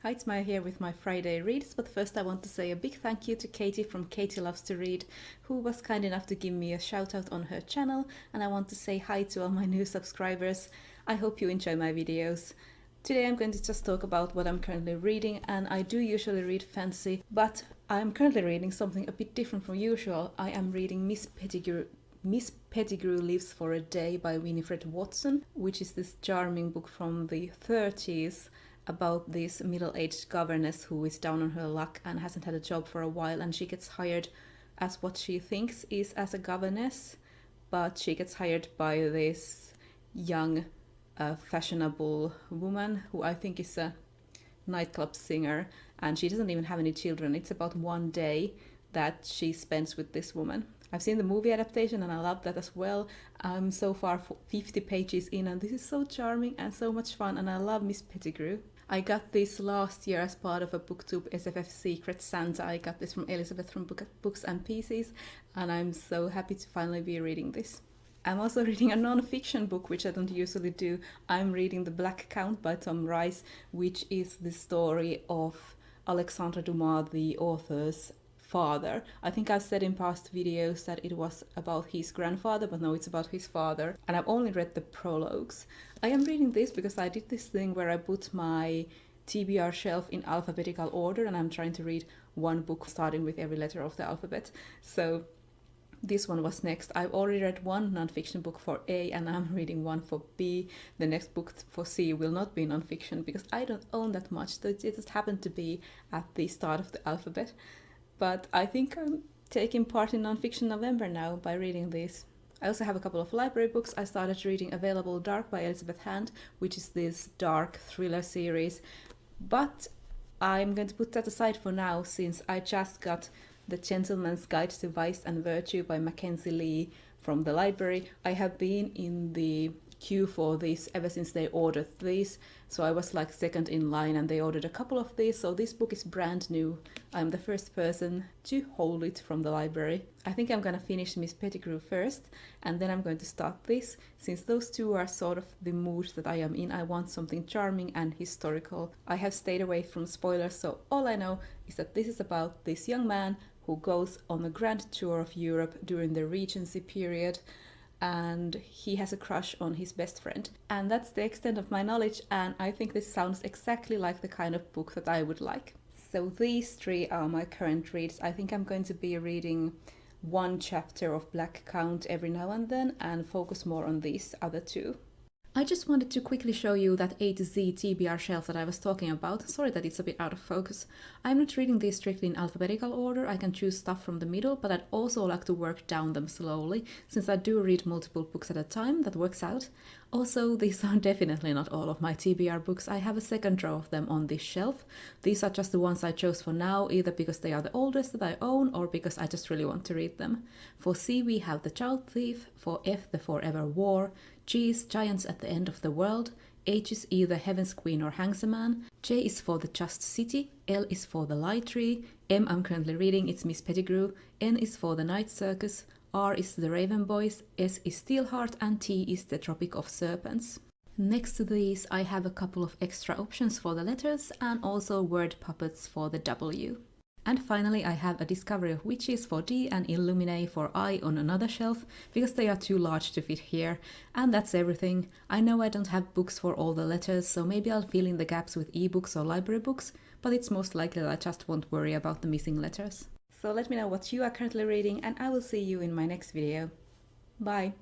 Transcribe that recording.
Hi, it's Maija here with my Friday reads, but first I want to say a big thank you to Katie from Katie Loves to Read, who was kind enough to give me a shout out on her channel, and I want to say hi to all my new subscribers. I hope you enjoy my videos. Today I'm going to just talk about what I'm currently reading, and I do usually read fantasy, but I'm currently reading something a bit different from usual. I am reading Miss Pettigrew Lives for a Day by Winifred Watson, which is this charming book from the 30s about this middle-aged governess who is down on her luck and hasn't had a job for a while, and she gets hired as what she thinks is as a governess, but she gets hired by this young fashionable woman who I think is a nightclub singer, and she doesn't even have any children. It's about one day that she spends with this woman. I've seen the movie adaptation and I love that as well. I'm so far 50 pages in and this is so charming and so much fun, and I love Miss Pettigrew. I got this last year as part of a BookTube SFF Secret Santa. I got this from Elizabeth from Books and Pieces, and I'm so happy to finally be reading this. I'm also reading a non-fiction book, which I don't usually do. I'm reading The Black Count by Tom Rice, which is the story of Alexandre Dumas, the author's father. I think I've said in past videos that it was about his grandfather, but no, it's about his father, and I've only read the prologues. I am reading this because I did this thing where I put my TBR shelf in alphabetical order, and I'm trying to read one book starting with every letter of the alphabet. So this one was next. I've already read one non-fiction book for A and I'm reading one for B. The next book for C will not be non-fiction because I don't own that much, so it just happened to be at the start of the alphabet. But I think I'm taking part in Non-Fiction November now by reading these. I also have a couple of library books. I started reading Available Dark by Elizabeth Hand, which is this dark thriller series. But I'm going to put that aside for now, since I just got The Gentleman's Guide to Vice and Virtue by Mackenzie Lee from the library. I have been in the queue for this ever since they ordered these, so I was like second in line and they ordered a couple of these, so this book is brand new. I'm the first person to hold it from the library. I think I'm gonna finish Miss Pettigrew first and then I'm going to start this, since those two are sort of the mood that I am in. I want something charming and historical. I have stayed away from spoilers, so all I know is that this is about this young man who goes on a grand tour of Europe during the Regency period, and he has a crush on his best friend. And that's the extent of my knowledge, and I think this sounds exactly like the kind of book that I would like. So these three are my current reads. I think I'm going to be reading one chapter of Black Count every now and then and focus more on these other two. I just wanted to quickly show you that A to Z TBR shelf that I was talking about. Sorry that it's a bit out of focus. I'm not reading these strictly in alphabetical order. I can choose stuff from the middle, but I'd also like to work down them slowly, since I do read multiple books at a time. That works out. Also, these are definitely not all of my TBR books. I have a second row of them on this shelf. These are just the ones I chose for now, either because they are the oldest that I own or because I just really want to read them. For C we have The Child Thief, for F The Forever War, G is Giants at the End of the World, H is either Heaven's Queen or Hangs a Man, J is for The Just City, L is for The Lie Tree, M I'm currently reading, it's Miss Pettigrew, N is for The Night Circus, R is The Raven Boys, S is Steelheart, and T is The Tropic of Serpents. Next to these I have a couple of extra options for the letters and also word puppets for the W. And finally I have A Discovery of Witches for D and Illuminae for I on another shelf, because they are too large to fit here. And that's everything. I know I don't have books for all the letters, so maybe I'll fill in the gaps with ebooks or library books, but it's most likely that I just won't worry about the missing letters. So let me know what you are currently reading and I will see you in my next video. Bye!